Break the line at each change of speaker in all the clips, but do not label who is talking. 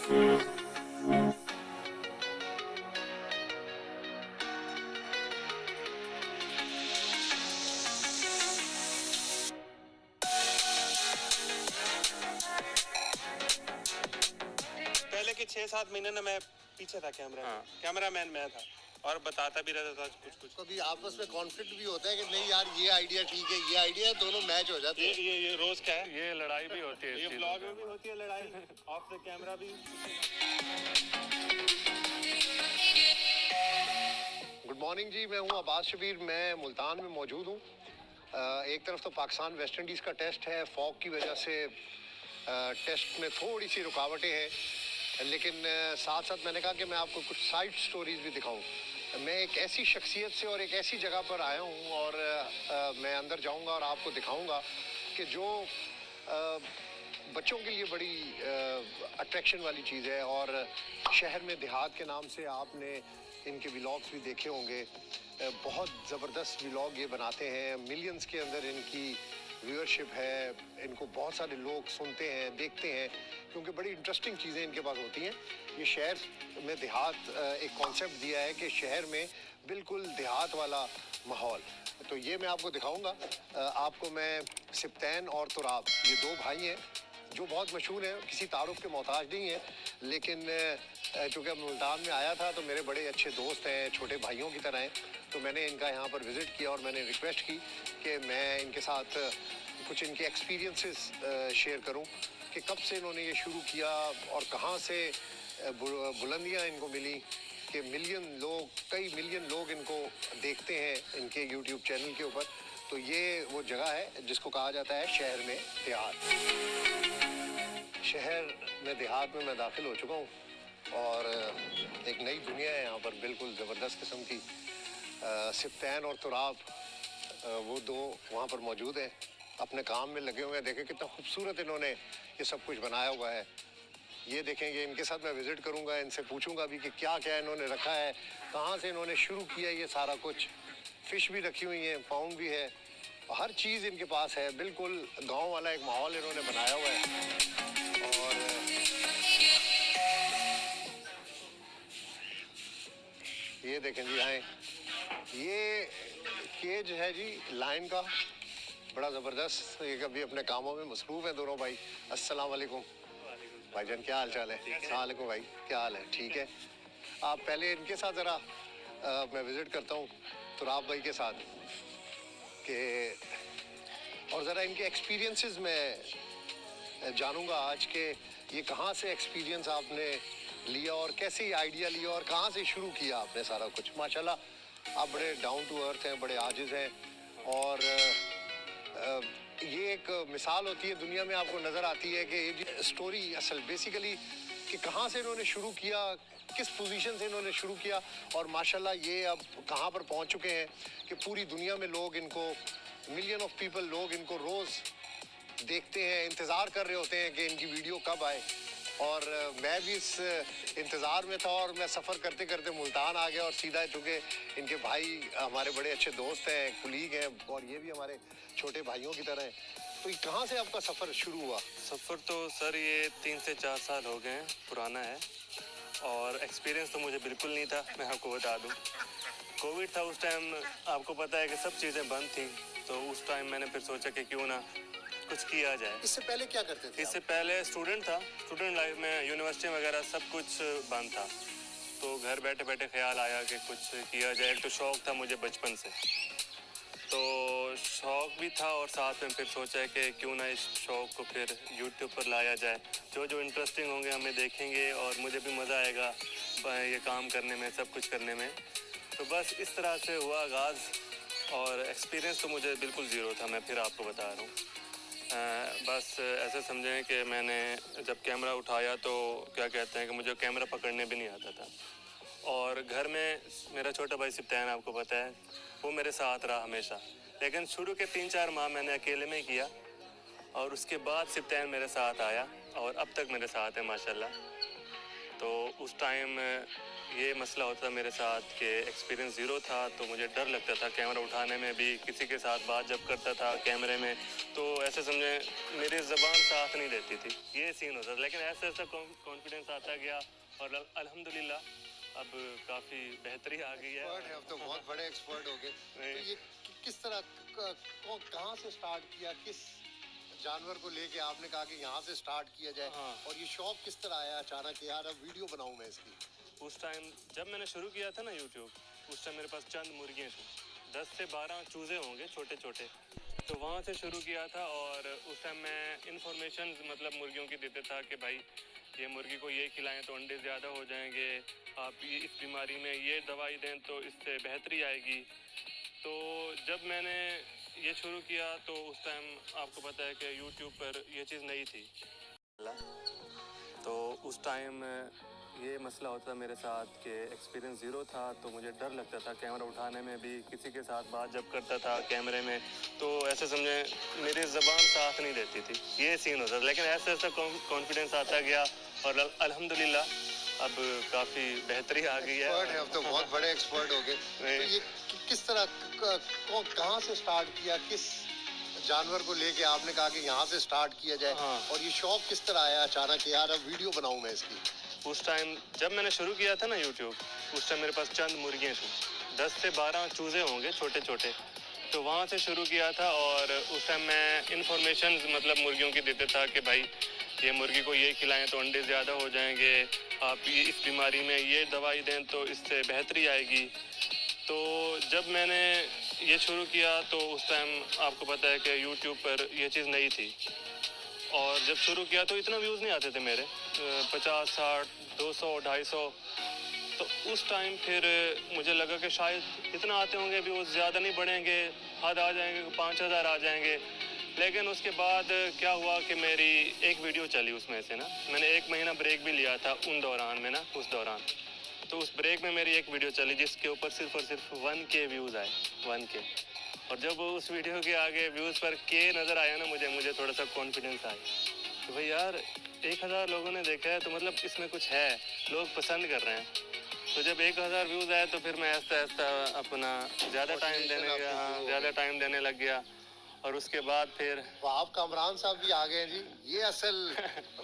पहले के 6-7 महीने ना मैं पीछे था कैमरामैन मैं था और बताता भी रहता था कुछ।
कभी आपस में कॉन्फ्लिक्ट भी होता है कि नहीं यार ये आइडिया ठीक है, ये आइडिया, दोनों मैच हो जाते हैं।
ये रोज का है,
ये लड़ाई भी होती है,
ये ब्लॉग में भी होती है लड़ाई, ऑफ द कैमरा भी।
गुड मॉर्निंग जी, मैं हूं अब्बास शबीर, मैं मुल्तान में मौजूद हूं। एक तरफ तो पाकिस्तान वेस्ट इंडीज़ का टेस्ट है, फॉग की वजह से टेस्ट में थोड़ी सी रुकावटें हैं, लेकिन साथ साथ मैंने कहा कि मैं आपको कुछ साइड स्टोरीज भी दिखाऊं। मैं एक ऐसी शख्सियत से और एक ऐसी जगह पर आया हूं और मैं अंदर जाऊंगा और आपको दिखाऊंगा कि जो बच्चों के लिए बड़ी अट्रैक्शन वाली चीज़ है। और शहर में देहात के नाम से आपने इनके व्लॉग्स भी देखे होंगे, बहुत ज़बरदस्त व्लॉग ये बनाते हैं, मिलियंस के अंदर इनकी व्यूअरशिप है, इनको बहुत सारे लोग सुनते हैं, देखते हैं, क्योंकि बड़ी इंटरेस्टिंग चीज़ें इनके पास होती हैं। ये शहर में देहात एक कॉन्सेप्ट दिया है कि शहर में बिल्कुल देहात वाला माहौल, तो ये मैं आपको दिखाऊंगा। आपको मैं सिप्तैन और तुराब, ये दो भाई हैं जो बहुत मशहूर हैं, किसी तारुफ के मोहताज नहीं है, लेकिन चूँकि अब मुल्तान में आया था तो मेरे बड़े अच्छे दोस्त हैं, छोटे भाइयों की तरह हैं, तो मैंने इनका यहाँ पर विज़िट किया और मैंने रिक्वेस्ट की कि मैं इनके साथ कुछ इनके एक्सपीरियंसेस शेयर करूं कि कब से इन्होंने ये शुरू किया और कहाँ से बुलंदियाँ इनको मिली कि कई मिलियन लोग इनको देखते हैं इनके यूट्यूब चैनल के ऊपर। तो ये वो जगह है जिसको कहा जाता है शहर में देहात। शहर में देहात में मैं दाखिल हो चुका हूँ और एक नई दुनिया है यहाँ पर, बिल्कुल ज़बरदस्त किस्म की। सिप्तैन और तुराब वो दो वहाँ पर मौजूद हैं, अपने काम में लगे हुए हैं। देखें कितना खूबसूरत इन्होंने ये सब कुछ बनाया हुआ है। ये देखेंगे, इनके साथ मैं विज़िट करूँगा, इनसे पूछूंगा भी कि क्या क्या इन्होंने रखा है, कहाँ से इन्होंने शुरू किया ये सारा कुछ। फ़िश भी रखी हुई हैं, पाउंड भी है, हर चीज़ इनके पास है, बिल्कुल गाँव वाला एक माहौल इन्होंने बनाया हुआ है। और ये देखें जी, आए, ये केज है जी लाइन का, बड़ा ज़बरदस्त। ये कभी अपने कामों में मसरूफ़ हैं दोनों भाई। अस्सलाम वालेकुम भाईजान, क्या हाल चाल है? अस्सलाम वालेकुम भाई, क्या हाल है? ठीक है। आप पहले इनके साथ ज़रा मैं विज़िट करता हूँ तुराब भाई के साथ कि, और ज़रा इनके एक्सपीरियंसेस मैं जानूँगा आज के ये कहाँ से एक्सपीरियंस आपने लिया और कैसे ये आइडिया लिया और कहाँ से शुरू किया आपने सारा कुछ। माशाल्लाह आप बड़े डाउन टू अर्थ हैं, बड़े आजिज़ हैं और ये एक मिसाल होती है दुनिया में, आपको नज़र आती है कि ये स्टोरी असल बेसिकली कि कहाँ से इन्होंने शुरू किया, किस पोजीशन से इन्होंने शुरू किया और माशाल्लाह ये अब कहाँ पर पहुँच चुके हैं कि पूरी दुनिया में लोग इनको, मिलियन ऑफ पीपल लोग इनको रोज़ देखते हैं, इंतज़ार कर रहे होते हैं कि इनकी वीडियो कब आए। और मैं भी इस इंतज़ार में था और मैं सफ़र करते करते मुल्तान आ गया और सीधा, चूँकि इनके भाई हमारे बड़े अच्छे दोस्त हैं, कुलीग हैं और ये भी हमारे छोटे भाइयों की तरह हैं। तो ये कहाँ से आपका सफ़र शुरू हुआ?
सफ़र तो सर ये 3 से 4 साल हो गए हैं, पुराना है और एक्सपीरियंस तो मुझे बिल्कुल नहीं था। मैं आपको बता दूं, कोविड था उस टाइम, आपको पता है कि सब चीज़ें बंद थी, तो उस टाइम मैंने फिर सोचा कि क्यों ना कुछ किया जाए।
इससे पहले क्या करते थे?
इससे पहले स्टूडेंट था, स्टूडेंट लाइफ में यूनिवर्सिटी वगैरह सब कुछ बंद था, तो घर बैठे बैठे ख्याल आया कि कुछ किया जाए। एक तो शौक़ था मुझे बचपन से, तो शौक़ भी था और साथ में फिर सोचा कि क्यों ना इस शौक़ को फिर यूट्यूब पर लाया जाए। जो इंटरेस्टिंग होंगे हमें देखेंगे और मुझे भी मज़ा आएगा ये काम करने में, सब कुछ करने में। तो बस इस तरह से हुआ आगाज़ और एक्सपीरियंस तो मुझे बिल्कुल ज़ीरो था, मैं फिर आपको बता रहा हूँ। बस ऐसे समझें कि मैंने जब कैमरा उठाया तो क्या कहते हैं कि मुझे कैमरा पकड़ने भी नहीं आता था और घर में मेरा छोटा भाई सिप्तैन, आपको पता है, वो मेरे साथ रहा हमेशा। लेकिन शुरू के 3-4 माह मैंने अकेले में किया और उसके बाद सिप्तैन मेरे साथ आया और अब तक मेरे साथ है माशाल्लाह। तो उस टाइम ये मसला होता था मेरे साथ कि एक्सपीरियंस ज़ीरो था, तो मुझे डर लगता था कैमरा उठाने में भी। किसी के साथ बात जब करता था कैमरे में तो ऐसे समझे मेरी ज़बान साथ नहीं देती थी, ये सीन होता था। लेकिन ऐसे ऐसा कॉन्फिडेंस आता गया और अल्हम्दुलिल्लाह अब काफ़ी बेहतरी आ गई है।
एक्सपर्ट है, अब तो बहुत बड़े एक्सपर्ट हो गए। तो ये किस तरह कहाँ से स्टार्ट किया, किस जानवर को लेके आपने कहा कि यहाँ से स्टार्ट किया जाए?
हाँ।
और ये शौक किस तरह आया अचानक कि यार अब वीडियो बनाऊं मैं इसकी?
उस टाइम जब मैंने शुरू किया था ना यूट्यूब, उस टाइम मेरे पास चंद मुर्गियाँ थी, 10 से 12 चूज़े होंगे छोटे छोटे। तो वहाँ से शुरू किया था और उस टाइम मैं इन्फॉर्मेशन मतलब मुर्गियों की देता था कि भाई ये मुर्गी को ये खिलाएं तो अंडे ज़्यादा हो जाएंगे, आप ये इस बीमारी में ये दवाई दें तो इससे बेहतरी आएगी। तो जब मैंने ये शुरू किया तो उस टाइम आपको पता है कि यूट्यूब पर ये चीज़ नहीं थी। तो उस टाइम ये मसला होता था मेरे साथ कि एक्सपीरियंस ज़ीरो था, तो मुझे डर लगता था कैमरा उठाने में भी। किसी के साथ बात जब करता था कैमरे में तो ऐसे समझे मेरी ज़बान साथ नहीं देती थी, ये सीन होता था। लेकिन ऐसे ऐसा कॉन्फिडेंस आता गया और अल्हम्दुलिल्लाह अब काफ़ी बेहतरी आ गई है।
एक्सपर्ट है, अब तो बहुत बड़े एक्सपर्ट हो गए। तो ये किस तरह कहाँ से स्टार्ट किया, किस जानवर को लेके आपने कहा कि यहाँ से स्टार्ट किया जाए?
हाँ।
और ये शौक किस तरह आया अचानक कि यार अब वीडियो बनाऊं मैं इसकी?
उस टाइम जब मैंने शुरू किया था ना यूट्यूब, उस टाइम मेरे पास चंद मुर्गियाँ थी, 10 से 12 चूज़े होंगे छोटे छोटे। तो वहाँ से शुरू किया था और उस टाइम मैं इन्फॉर्मेशन मतलब मुर्गियों की देता था कि भाई ये मुर्गी को ये खिलाएं तो अंडे ज़्यादा हो जाएंगे, आप ये इस बीमारी में ये दवाई दें तो इससे बेहतरी आएगी। तो जब मैंने ये शुरू किया तो उस टाइम आपको पता है कि यूट्यूब पर ये चीज़ नहीं थी और जब शुरू किया तो इतना व्यूज़ नहीं आते थे मेरे, 50, 60, 200, 250। तो उस टाइम फिर मुझे लगा कि शायद इतना आते होंगे, व्यूज़ ज़्यादा नहीं बढ़ेंगे, हद आ जाएंगे, 5000 आ जाएंगे। लेकिन उसके बाद क्या हुआ कि मेरी एक वीडियो चली उसमें से ना, मैंने 1 महीना ब्रेक भी लिया था उन दौरान में ना, उस दौरान। तो उस ब्रेक में मेरी एक वीडियो चली जिसके ऊपर सिर्फ और सिर्फ 1K व्यूज़ आए, 1K। और जब उस वीडियो के आगे व्यूज़ पर के नज़र आया ना मुझे थोड़ा सा कॉन्फिडेंस आया तो भाई यार 1000 लोगों ने देखा है तो मतलब इसमें कुछ है, लोग पसंद कर रहे हैं। तो जब 1000 व्यूज़ आए तो फिर मैं आहिस्ता आहिस्ता अपना ज़्यादा टाइम देने लग गया। और उसके बाद फिर
वहाब कामरान साहब भी आ गए जी, ये असल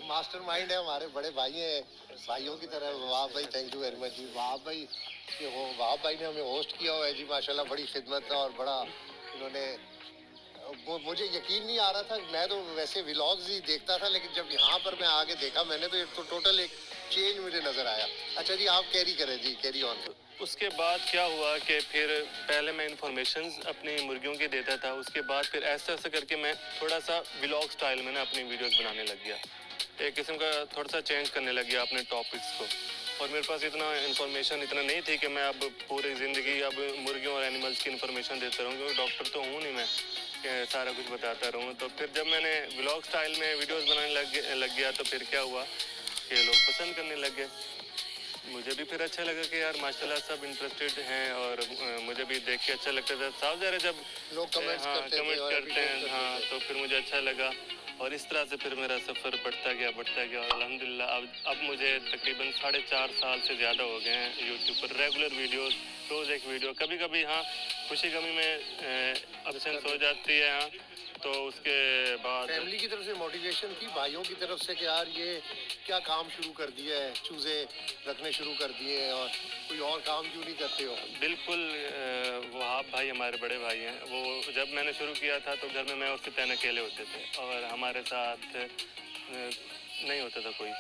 मास्टरमाइंड है, हमारे बड़े भाई हैं, भाइयों की तरह। वहाब भाई थैंक यू वेरी मच जी। वहाब भाई ने हमें होस्ट किया हुआ है जी, माशाल्लाह बड़ी खिदमत और बड़ा इन्होंने मुझे यकीन नहीं आ रहा था। मैं तो वैसे व्लॉग्स ही देखता था, लेकिन जब यहाँ पर मैं आके देखा मैंने तो टोटल एक चेंज मुझे नजर आया। अच्छा जी, आप कैरी करें जी, कैरी ऑन।
उसके बाद क्या हुआ कि फिर पहले मैं इन्फॉर्मेशन अपनी मुर्गियों की देता था, उसके बाद फिर ऐसा ऐसा करके मैं थोड़ा सा व्लॉग स्टाइल में ना अपनी वीडियोस बनाने लग गया, एक किस्म का थोड़ा सा चेंज करने लग गया अपने टॉपिक्स को। और मेरे पास इतना इन्फॉर्मेशन इतना नहीं थी कि मैं अब पूरी ज़िंदगी अब मुर्गियों और एनिमल्स की इन्फॉर्मेशन देता रहूँ, क्योंकि डॉक्टर तो हूँ नहीं मैं कि सारा कुछ बताता रहूँ। तो फिर जब मैंने व्लॉग स्टाइल में वीडियोस बनाने लग गया तो फिर क्या हुआ कि लोग पसंद करने लग गए। मुझे भी फिर अच्छा लगा कि यार माशाल्लाह सब इंटरेस्टेड हैं और मुझे भी देख के अच्छा लगता था। साफ ज़ाहिर है जब
लोग कमेंट्स करते
हैं, हाँ, तो फिर मुझे अच्छा लगा और इस तरह से फिर मेरा सफ़र बढ़ता गया और अल्हम्दुलिल्लाह अब मुझे तकरीबन 4.5 साल से ज़्यादा हो गए हैं यूट्यूब पर रेगुलर वीडियोस, रोज़ एक वीडियो। कभी कभी हाँ खुशी गमी में अब्सेंस हो जाती है, हाँ, तो उसके बाद
फैमिली की तरफ से मोटिवेशन थी, भाइयों की तरफ से कि यार ये क्या काम शुरू कर दिया है, चूजे रखने शुरू कर दिए हैं और कोई और काम क्यों नहीं करते हो?
बिल्कुल, वहाब भाई हमारे बड़े भाई हैं। वो जब मैंने शुरू किया था तो घर में मैं और सितैन अकेले होते थे और हमारे साथ नहीं होता था कोई।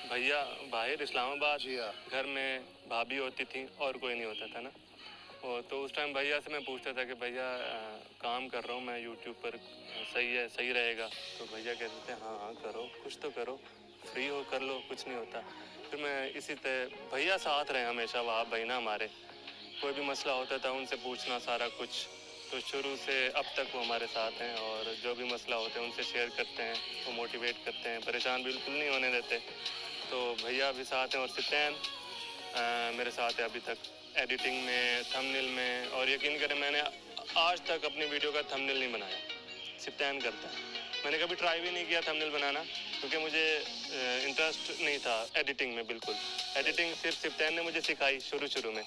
भैया बाहर इस्लामाबाद,
जी हाँ।
घर में भाभी होती थी और कोई नहीं होता था ना। तो उस टाइम भैया से मैं पूछता था कि भैया काम कर रहा हूँ मैं यूट्यूब पर, सही है, सही रहेगा? तो भैया कहते थे हाँ हाँ करो, कुछ तो करो, फ्री हो कर लो, कुछ नहीं होता। फिर मैं इसी तरह भैया साथ रहे हमेशा, वहाँ भाई ना हमारे कोई भी मसला होता था उनसे पूछना सारा कुछ। तो शुरू से अब तक वो हमारे साथ हैं और जो भी मसला होते हैं उनसे शेयर करते हैं, वो मोटिवेट करते हैं, परेशान बिल्कुल नहीं होने देते। तो भैया भी साथ हैं और सितैन मेरे साथ है अभी तक, एडिटिंग में, थंबनेल में। और यकीन करें मैंने आज तक अपनी वीडियो का थंबनेल नहीं बनाया, सितैन करता है। मैंने कभी ट्राई भी नहीं किया थंबनेल बनाना, क्योंकि मुझे इंटरेस्ट नहीं था एडिटिंग में बिल्कुल। एडिटिंग सिर्फ सिप्तैन ने मुझे सिखाई शुरू में,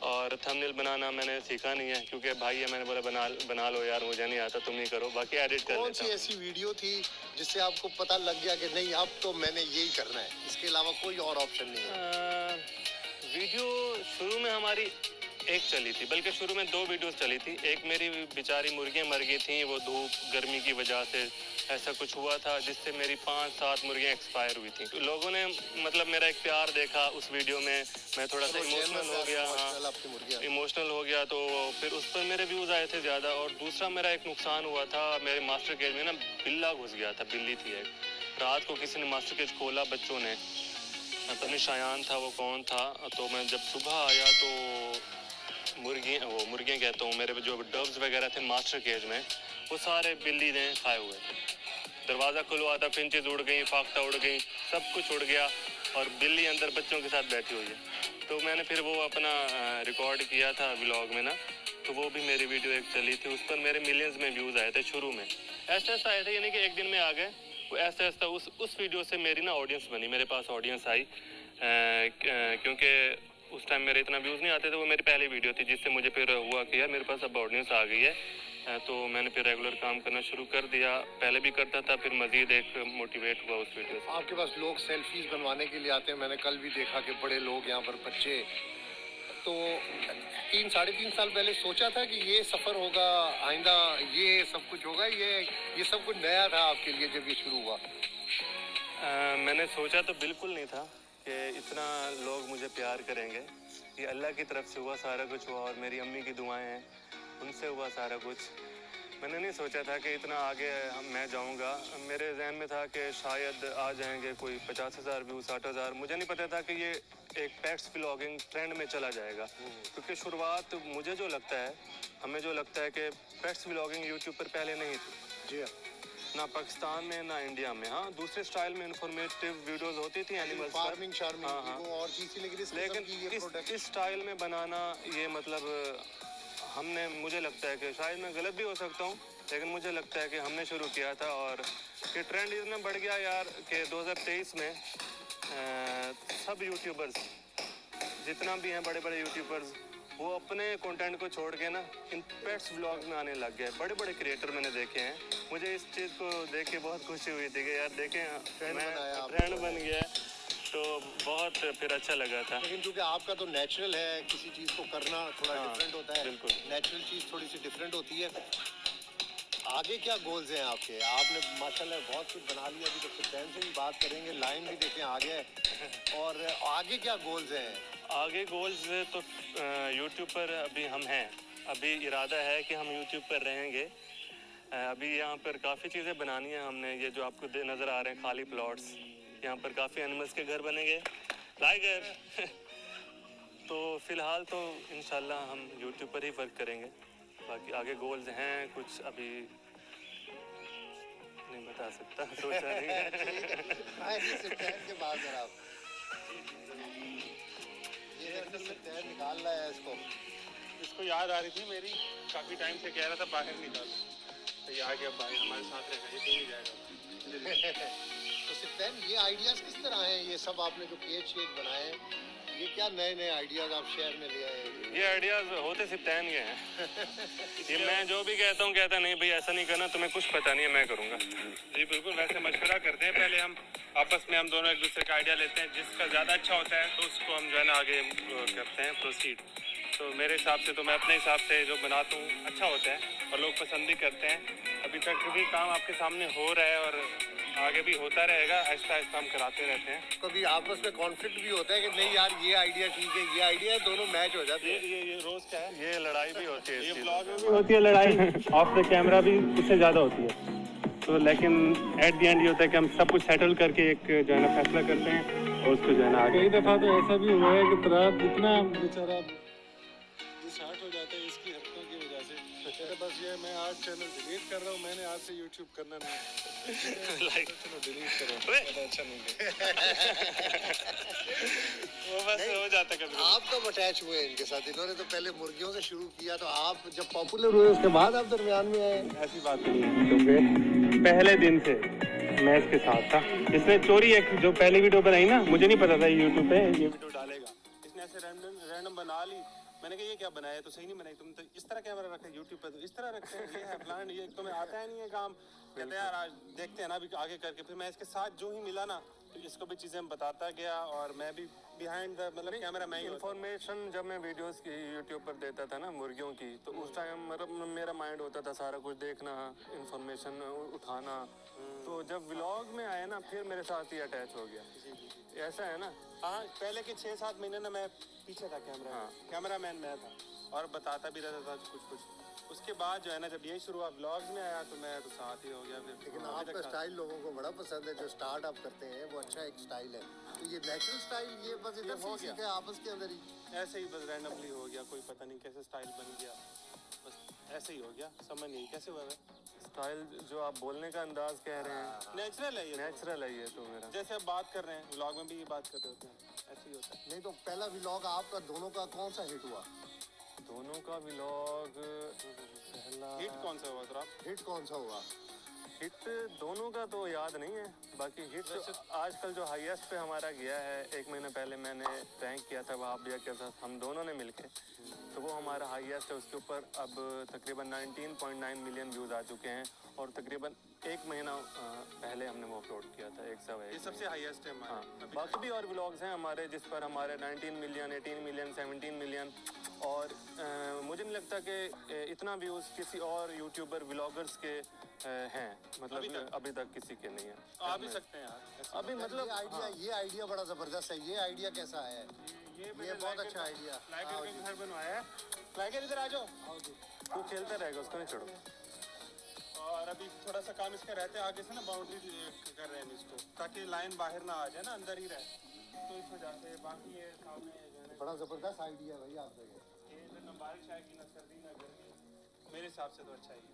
और थंबनेल बनाना मैंने सीखा नहीं है, क्योंकि भाई है, मैंने बोला बना लो यार, मुझे नहीं आता, तुम ही करो, बाकी एडिट कर लेता हूं।
कौन सी ऐसी वीडियो थी जिससे आपको पता लग गया कि नहीं अब तो मैंने यही करना है, इसके अलावा कोई और ऑप्शन नहीं है?
वीडियो शुरू में हमारी एक चली थी, बल्कि शुरू में 2 वीडियोस चली थी। एक मेरी बेचारी मुर्गियां मर गई थी, वो धूप गर्मी की वजह से ऐसा कुछ हुआ था, जिससे मेरी 5-7 मुर्गियां एक्सपायर हुई थी। लोगों ने मतलब मेरा एक प्यार देखा उस वीडियो में, मैं थोड़ा सा इमोशनल हो गया। हाँ, इमोशनल हो गया, तो फिर उस पर मेरे व्यूज़ आए थे ज़्यादा। और दूसरा मेरा एक नुकसान हुआ था, मेरे मास्टर केज में ना बिल्ला घुस गया था, बिल्ली थी एक। रात को किसी ने मास्टर केज खोला, बच्चों ने, पता नहीं शायान था वो कौन था, तो मैं जब सुबह आया तो मुर्गियाँ कहता हूँ, मेरे जो डब्स वगैरह थे मास्टर केज में, वो सारे बिल्ली ने खाए हुए थे। दरवाज़ा खुलवा था, फिंचेस उड़ गई, फाख्ता उड़ गई, सब कुछ उड़ गया, और बिल्ली अंदर बच्चों के साथ बैठी हुई है। तो मैंने फिर वो अपना रिकॉर्ड किया था व्लॉग में ना, तो वो भी मेरी वीडियो एक चली थी, उस पर मेरे मिलियंस में व्यूज़ आए थे शुरू में। ऐसा आए थे, यानी कि एक दिन में आ गए। वो ऐसा उस वीडियो से मेरी ना ऑडियंस बनी, मेरे पास ऑडियंस आई, क्योंकि उस टाइम मेरे इतना व्यूज़ नहीं आते थे। वो मेरी पहली वीडियो थी, जिससे मुझे फिर हुआ कि यार मेरे पास अब ऑडियंस आ गई है, तो मैंने फिर रेगुलर काम करना शुरू कर दिया। पहले भी करता था, फिर मज़ीद एक मोटिवेट हुआ उस वीडियो से।
आपके पास लोग सेल्फीज बनवाने के लिए आते हैं, मैंने कल भी देखा कि बड़े लोग यहाँ पर, बच्चे। तो 3-3.5 साल पहले सोचा था कि ये सफ़र होगा, आइंदा ये सब कुछ होगा, ये सब कुछ नया था आपके लिए जब ये शुरू हुआ?
मैंने सोचा तो बिल्कुल नहीं था कि इतना लोग मुझे प्यार करेंगे। ये अल्लाह की तरफ से हुआ, सारा कुछ हुआ, और मेरी अम्मी की दुआएं हैं, उनसे हुआ सारा कुछ। मैंने नहीं सोचा था कि इतना आगे मैं जाऊंगा। मेरे जहन में था कि शायद आ जाएंगे कोई 50,000 व्यूज़, 60,000। मुझे नहीं पता था कि ये एक पेट्स व्लॉगिंग ट्रेंड में चला जाएगा, क्योंकि शुरुआत मुझे जो लगता है, हमें जो लगता है कि पेट्स व्लॉगिंग यूट्यूब पर पहले नहीं थी
जी,
ना पाकिस्तान में ना इंडिया में। हाँ, दूसरे स्टाइल में इंफॉर्मेटिव वीडियोस होती थी एनिमल्स
फार्मिंग शार्मिंग
हाँ,
वो और चीज़ थी,
लेकिन इस स्टाइल में बनाना, ये मतलब हमने, मुझे लगता है कि शायद मैं गलत भी हो सकता हूँ, लेकिन मुझे लगता है कि हमने शुरू किया था, और ये ट्रेंड इतना बढ़ गया यार कि 2023 में सब यूट्यूबर्स जितना भी हैं, बड़े बड़े यूट्यूबर्स, वो अपने कंटेंट को छोड़ के ना इन पेट्स व्लॉग में आने लग गए। बड़े बड़े क्रिएटर मैंने देखे हैं। मुझे इस चीज़ को देख के बहुत खुशी हुई थी कि यार देखें, ट्रेंड बन गया, तो बहुत फिर अच्छा लगा था।
लेकिन क्योंकि आपका तो नेचुरल है, किसी चीज़ को करना थोड़ा डिफरेंट होता है,
बिल्कुल
नेचुरल चीज़ थोड़ी सी डिफरेंट होती है। आगे क्या गोल्स हैं आपके? आपने माशाल्लाह बहुत कुछ बना लिया, अभी तो सुल्तान से भी बात करेंगे, लाइन भी देखें आगे, और आगे क्या गोल्स हैं?
आगे गोल्स तो यूट्यूब पर अभी हम हैं, अभी इरादा है कि हम यूट्यूब पर रहेंगे। अभी यहाँ पर काफ़ी चीज़ें बनानी है हमने। ये जो आपको नज़र आ रहे हैं खाली प्लॉट्स, यहाँ पर काफ़ी एनिमल्स के घर बनेंगे, टाइगर तो फ़िलहाल तो इंशाल्लाह हम यूट्यूब पर ही वर्क करेंगे। बाकी आगे गोल्स हैं कुछ, अभी नहीं बता सकता, सोचा नहीं
के बाद जरा ये निकाल रहा है
इसको याद आ रही थी मेरी, काफ़ी टाइम से कह रहा था बाहर निकालो, तो ये आ गया भाई हमारे साथ रहेगा, ये नहीं जाएगा।
तो सिप्तैन, ये आइडियाज़ किस तरह हैं? ये सब आपने जो केज शेज बनाए हैं, ये क्या नए नए आइडियाज़ आप शहर में ले आए?
ये आइडियाज़ होते सिप्तैन के हैं। ये मैं जो भी कहता हूँ, कहता नहीं भाई ऐसा नहीं करना, तुम्हें कुछ पता नहीं है, मैं करूँगा।
जी बिल्कुल, वैसे मशवरा करते हैं पहले, हम आपस में हम दोनों एक दूसरे का आइडिया लेते हैं, जिसका ज़्यादा अच्छा होता है तो उसको हम जो है ना आगे करते हैं प्रोसीड। तो मेरे हिसाब से तो मैं अपने हिसाब से जो बनाता हूँ अच्छा होता है और लोग पसंद भी करते हैं। अभी तक भी काम आपके सामने हो रहा है और आगे भी होता रहेगा, आहिस्ता आहिस्ता हम कराते रहते हैं।
कभी आपस में कॉन्फ्लिक्ट भी होता है कि नहीं यार ये आइडिया ठीक है, ये आइडिया है, दोनों मैच हो जाते हैं?
ये रोज़ क्या है,
ये लड़ाई भी होती है,
ये ब्लॉग में
भी होती है लड़ाई, ऑफ द कैमरा भी उससे ज़्यादा होती है। तो लेकिन एट द एंड ये होता है कि हम सब कुछ सेटल करके एक जो है ना फैसला करते हैं और उसको जो है ना आगे।
कई दफ़ा तो ऐसा भी हुआ है कि तराब इतना बेचारा डिसहार्ट हो जाता है इसकी हरकतों की वजह से। बस ये मैं आज चैनल डिलीट कर रहा हूँ, मैंने आज से यूट्यूब करना नहीं।
लाइक
चलो डिलीट करो, अच्छा नहीं
वो बस हो जाता है कभी।
आप कब अटैच हुए इनके साथ? इन्होंने तो पहले मुर्गियों से शुरू किया, तो आप जब पॉपुलर हुए उसके बाद आप दरमियान में आए?
ऐसी बात नहीं है, क्योंकि पहले दिन से मैं इसके साथ था। इसने चोरी एक जो पहली वीडियो बनाई ना, मुझे नहीं पता था यूट्यूब पे ये वीडियो डालेगा, इसने ऐसे रैंडम बना ली। मैंने कहा ये क्या बनाया, तो सही नहीं बनाई, तुम तो इस तरह कैमरा रखा है यूट्यूब पे, तो इस तरह रखते हैं, ये है प्लान, ये तुम्हें आता है नहीं है काम। कहते यार आज देखते हैं ना अभी आगे करके। फिर मैं इसके साथ जो ही मिला ना तो इसको भी चीज़ें बताता गया, और मैं भी बिहाइंड द मतलब कैमरा मैं ही
इन्फॉर्मेशन जब मैं वीडियोस की यूट्यूब पर देता था ना मुर्गियों की, तो उस टाइम मतलब मेरा माइंड होता था सारा कुछ देखना, इन्फॉर्मेशन उठाना। तो जब व्लॉग में आया ना फिर मेरे साथ ही अटैच हो गया। ऐसा है ना।
हाँ, पहले के 6-7 महीने ना मैं पीछे था कैमरा मैन मैं था, और बताता भी रहता था कुछ। उसके बाद जो है ना जब यही शुरू हुआ व्लॉग्स में आया तो मैं तो साथ ही हो गया फिर।
लेकिन आपका स्टाइल लोगों को बड़ा पसंद है, जो स्टार्ट आप करते हैं वो अच्छा एक स्टाइल है। तो ये नेचुरल स्टाइल ये बस इधर
हो
से सीखा आपस के अंदर ही
ऐसे ही बस रैंडमली हो गया, कोई पता नहीं कैसे स्टाइल बन गया, बस ऐसे ही हो गया, समझ नहीं कैसे हुआ है।
स्टाइल जो आप बोलने का अंदाज कह रहे हैं
नेचुरल है ये,
नेचुरल है ये तो मेरा।
जैसे अब बात कर रहे हैं व्लॉग में भी ये बात कर रहे होते हैं, ऐसे ही होता है।
नहीं तो पहला व्लॉग आपका दोनों का कौन सा हिट हुआ?
दोनों का व्लॉग पहला
हिट कौन सा हुआ था?
हिट कौन सा हुआ?
हिट दोनों का तो याद नहीं है, बाकी हिट आजकल जो हाईएस्ट पे हमारा गया है, 1 महीने पहले मैंने प्रैंक किया था वहाँ भैया के साथ, हम दोनों ने मिलके, तो वो हमारा हाईएस्ट है। उसके ऊपर अब तकरीबन 19.9 मिलियन व्यूज़ आ चुके हैं, और तकरीबन 1 महीना पहले हमने वो अपलोड किया था।
ये सबसे हाईएस्ट है हमारा।
हाँ, बाकी भी और व्लॉग्स हैं हमारे जिस पर हमारे 19 मिलियन, 18 मिलियन, 17 मिलियन, और मुझे नहीं लगता कि इतना व्यूज़ किसी और यूट्यूबर व्लॉगर्स के हैं, मतलब अभी तक किसी के नहीं है।
आ भी सकते हैं यार
अभी मतलब
ये आइडिया बड़ा जबरदस्त है। ये आइडिया कैसा है? ये बहुत अच्छा आइडिया।
लाइगर का घर बनवाया है। लाइगर इधर आ जाओ,
तू खेलता रहेगा, उसको नहीं छोड़ो।
और अभी थोड़ा सा काम इसका रहता है, आगे से ना बाउंड्री कर रहे हैं इसको, ताकि लाइन बाहर ना आ जाए ना, अंदर ही रहे, तो इस वजह से। बाकी ये सामने
बड़ा जबरदस्त आइडिया भाई आपका
ये ना बारिश आएगी ना सर्दी ना गर्मी, मेरे हिसाब से तो अच्छा ही है।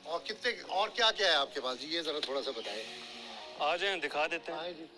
और कितने और क्या क्या है आपके पास जी, ये जरा थोड़ा सा बताएं।
आ जाए दिखा देते हैं।
हाँ जी।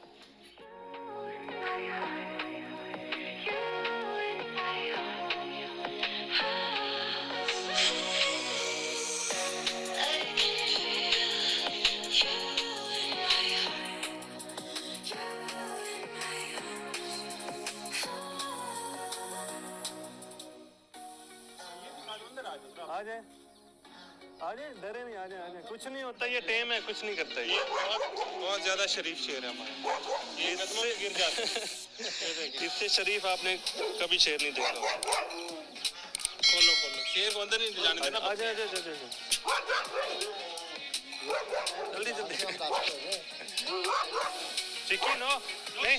आ जाए डरे नहीं, आ जाए कुछ नहीं होता, ये टेम है, कुछ नहीं करता ये।
बहुत ज्यादा शरीफ शेर है हमारा, ये कदमों में गिर जाते हैं।
इससे शरीफ आपने कभी शेर नहीं देखा।
खोलो शेर को अंदर नहीं जाने देना।
आ जाए जल्दी चिकन हो नहीं।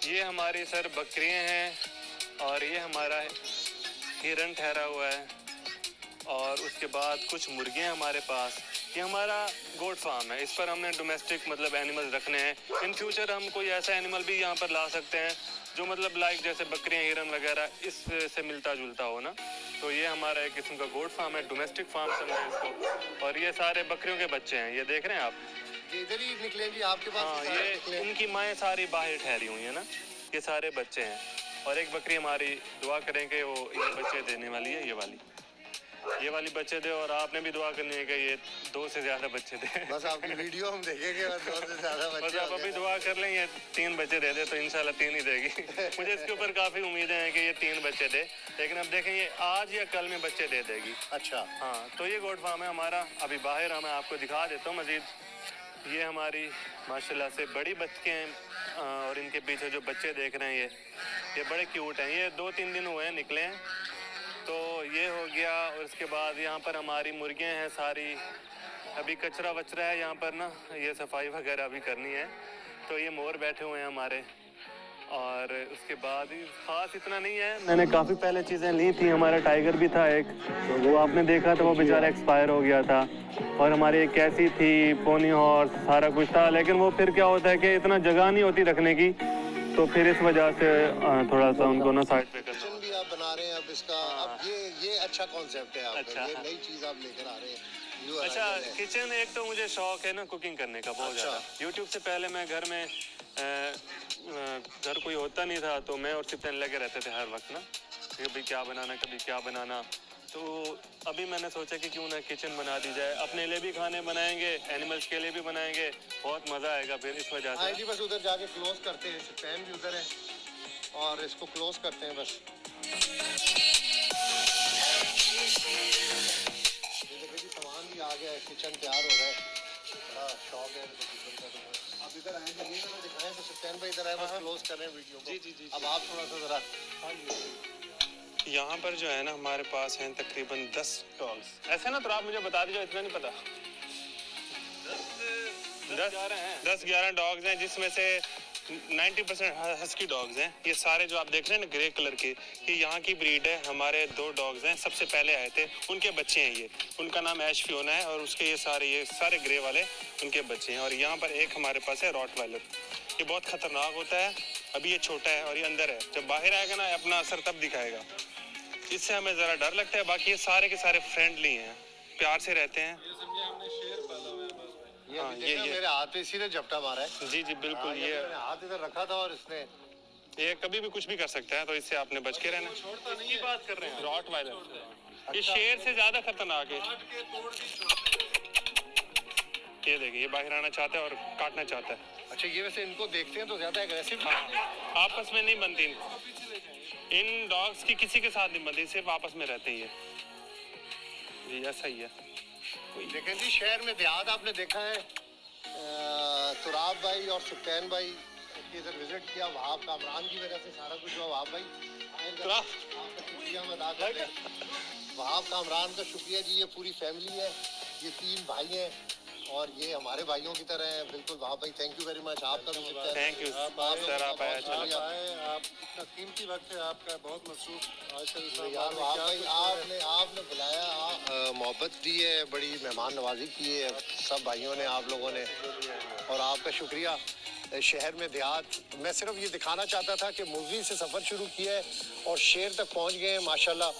ये हमारी सर बकरियां हैं, और ये हमारा हिरन ठहरा हुआ है, और उसके बाद कुछ मुर्गियां हमारे पास। ये हमारा गोट फार्म है, इस पर हमने डोमेस्टिक मतलब एनिमल्स रखने हैं। इन फ्यूचर हम कोई ऐसा एनिमल भी यहाँ पर ला सकते हैं जो मतलब लाइक जैसे बकरियां, हिरन वगैरह इससे मिलता जुलता हो ना। तो ये हमारा एक किस्म का गोट फार्म है, डोमेस्टिक फार्म समझें इसको। और ये सारे बकरियों के बच्चे हैं, ये देख रहे हैं आप,
इधर ही निकले जी आपके पास।
हाँ, ये इनकी माएँ सारी बाहर ठहरी हुई है ना, ये सारे बच्चे हैं। और एक बकरी हमारी दुआ करेंगे वो ये बच्चे देने वाली है, ये वाली बच्चे दे, और आपने भी दुआ करनी है कि ये 2 से ज़्यादा बच्चे दे।
बस आपकी वीडियो हम देखेंगे और 2 से ज़्यादा बच्चे।
बस आप अभी दुआ कर लें ये 3 बच्चे दे दे, तो इंशाल्लाह 3 ही देगी। मुझे इसके ऊपर काफ़ी उम्मीदें हैं कि ये 3 बच्चे दे, लेकिन अब देखें ये आज या कल में बच्चे दे देगी।
अच्छा
हाँ, तो ये गोट फार्म है हमारा। अभी बाहर मैं आपको दिखा देता हूँ मज़ीद। ये हमारी माशाल्लाह से बड़ी बच्चियाँ हैं, और इनके पीछे जो बच्चे देख रहे हैं ये बड़े क्यूट हैं। ये 2-3 दिन हुए हैं निकले हैं, तो ये हो गया। और उसके बाद यहाँ पर हमारी मुर्गियाँ हैं सारी, अभी कचरा वचरा है यहाँ पर ना, ये सफाई वगैरह भी करनी है। तो ये मोर बैठे हुए हैं हमारे, और उसके बाद ख़ास इतना नहीं है। मैंने काफ़ी पहले चीज़ें ली थी, हमारा टाइगर भी था एक, तो वो आपने देखा था, वो बेचारा एक्सपायर हो गया था। और हमारी एक कैसी थी, पोनी हॉर्स, सारा कुछ था, लेकिन वो फिर क्या होता है कि इतना जगह नहीं होती रखने की, तो फिर इस वजह से थोड़ा सा उनको ना साइड पे करना।
किचन भी आप बना रहे हैं अब इसका। अब ये अच्छा कॉन्सेप्ट है आपका।
अच्छा,
ये नई चीज़ आप लेकर आ रहे हैं।
अच्छा, किचन एक तो मुझे शौक है ना कुकिंग करने का बहुत ज़्यादा। यूट्यूब से पहले मैं घर में घर कोई होता नहीं था, तो मैं और सिप्तन लगे रहते थे हर वक्त ना, कभी क्या बनाना कभी क्या बनाना। तो अभी मैंने सोचा कि क्यों ना किचन बना दी जाए, अपने लिए भी खाने बनाएंगे, एनिमल्स के लिए भी बनाएंगे, बहुत मज़ा आएगा फिर इस वजह
हाँ
से।
जी, बस उधर जाके क्लोज करते हैं, पैन भी उधर है और इसको क्लोज करते हैं बस। ये देखिए जी, सामान भी आ गया है, किचन तैयार हो रहा है। बड़ा शौक है इनको किचन का। तो अब इधर आए, ये ना दिखाएं तो सत्यान भाई इधर आए, बस क्लोज कर रहे हैं वीडियो को।
जी, जी, जी।
अब आप थोड़ा सा जरा।
यहाँ पर जो है ना हमारे पास हैं तकरीबन 10 डॉग्स। ऐसे ना तो आप मुझे बता दीजिए, इतना नहीं पता। 10-11 डॉग्स हैं, जिसमें से 90% हस्की डॉग्स हैं। ये सारे जो आप देख रहे हैं ना ग्रे कलर के, ये यहाँ की ब्रीड है। हमारे 2 डॉग्स हैं, सबसे पहले आए थे, उनके बच्चे हैं ये। उनका नाम ऐश फियोना है और उसके ये सारे ग्रे वाले उनके बच्चे हैं। और यहाँ पर एक हमारे पास है रॉटवाइलर। ये बहुत खतरनाक होता है। अभी ये छोटा है और ये अंदर है, जब बाहर आएगा ना अपना असर तब दिखाएगा। इससे हमें ज़रा डर लगता है। बाकी ये सारे के सारे फ्रेंडली हैं, प्यार से रहते हैं।
ये समझे हमने शेर पाला हुआ है बस।
ये
हाँ,
ये मेरे हाथ पे इसी ने झपटा मारा है।
जी जी बिल्कुल।
हाँ,
ये
मैंने हाथ इधर रखा था और इसने
ये कभी भी कुछ भी कर सकता है, तो इससे आपने बच के रहना।
छोड़ता नहीं है।
बात कर रहे हैं।
रॉटवाइलर ये शेर से ज़्यादा खतरनाक है।
काट के तोड़ भी छोड़ते हैं।
ये देखिए, ये बाहर आना चाहता है और काटना चाहता है।
अच्छा, ये वैसे इनको देखते हैं तो ज्यादा एग्रेसिव।
हाँ, आपस में नहीं बनती। इन डॉग्स की किसी के साथ नहीं बनती, सिर्फ आपस में रहते ही है। जी ऐसा ही है।
देखें जी, शहर में देहात आपने देखा है, तुराब भाई और सुल्तान भाई के इधर विजिट किया। वहाब कामरान की वजह से सारा कुछ हुआ। वहाब भाई आपका शुक्रिया मैं अदा करते हैं। वहाब कामरान का शुक्रिया जी। ये पूरी फैमिली है, ये 3 भाई हैं और ये हमारे भाइयों की तरह हैं बिल्कुल। वहाब भाई थैंक यू वेरी मच। आपका भी शुक्रिया।
थैंक यू सर, आप आए। चलो
आप इतना कीमती वक्त है आपका, बहुत मसरूफ आजकल साहब।
यार वहाब भाई, आपने बुलाया, मोहब्बत दी है, बड़ी मेहमान नवाजी की है सब भाइयों ने, आप लोगों ने, और आपका शुक्रिया। शहर में देहात, मैं सिर्फ ये दिखाना चाहता था कि मूवी से सफ़र शुरू किया है और शेर तक पहुंच गए हैं माशाल्लाह।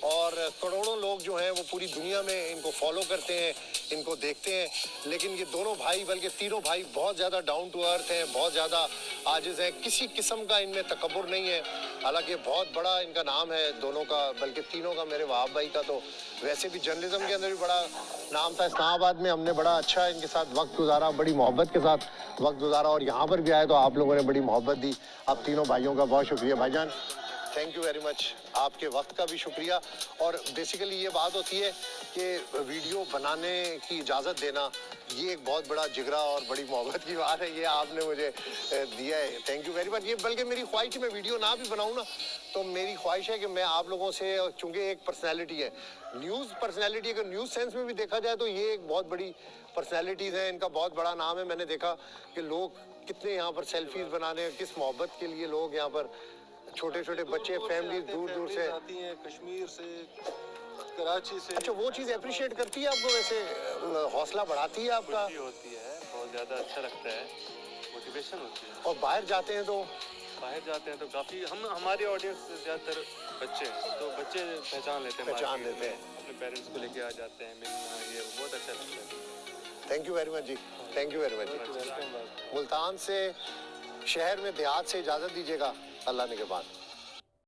और करोड़ों लोग जो हैं वो पूरी दुनिया में इनको फॉलो करते हैं, इनको देखते हैं। लेकिन ये दोनों भाई, बल्कि तीनों भाई बहुत ज़्यादा डाउन टू अर्थ हैं, बहुत ज़्यादा आजिज़ हैं, किसी किस्म का इनमें तकब्बुर नहीं है। हालांकि बहुत बड़ा इनका नाम है दोनों का, बल्कि तीनों का। मेरे वहाब भाई का तो वैसे भी जर्नलिज्म के अंदर भी बड़ा नाम था। इस्लामाबाद में हमने बड़ा अच्छा इनके साथ वक्त गुजारा, बड़ी मोहब्बत के साथ वक्त गुजारा, और यहाँ पर भी आए तो आप लोगों ने बड़ी मोहब्बत दी। आप तीनों भाइयों का बहुत शुक्रिया भाईजान, थैंक यू वेरी मच। आपके वक्त का भी शुक्रिया। और बेसिकली ये बात होती है कि वीडियो बनाने की इजाज़त देना, ये एक बहुत बड़ा जिगरा और बड़ी मोहब्बत की बात है। ये आपने मुझे दिया है, थैंक यू वेरी मच। ये बल्कि मेरी ख्वाहिश है, मैं वीडियो ना भी बनाऊँ ना, तो मेरी ख्वाहिश है कि मैं आप लोगों से, चूँकि एक पर्सनैलिटी है, न्यूज़ पर्सनैलिटी, अगर न्यूज़ सेंस में भी देखा जाए तो ये एक बहुत बड़ी पर्सनैलिटीज़ हैं, इनका बहुत बड़ा नाम है। मैंने देखा कि लोग कितने यहाँ पर सेल्फीज़ बनाने, किस मोहब्बत के लिए लोग यहाँ पर, छोटे छोटे बच्चे, फैमिली दूर दूर से
आती हैं, कश्मीर से, कराची से।
अच्छा, वो चीज़ अप्रिशिएट करती है आपको, वैसे हौसला बढ़ाती है आपका?
खुशी होती है, बहुत ज़्यादा अच्छा लगता है, मोटिवेशन होती है।
और बाहर जाते हैं तो
बाहर जाते हैं तो काफ़ी, हमारी ऑडियंस ज़्यादातर बच्चे हैं, तो बच्चे पहचान लेते हैं,
पहचान
market
लेते हैं।
में, अपने पेरेंट्स को लेके आ जाते हैं मिलना, ये बहुत अच्छा लगता है।
Thank you very much ji, thank you very much ji. Multan से, शहर में देहात से इजाज़त दीजिएगा, अल्लाह ने के बाद।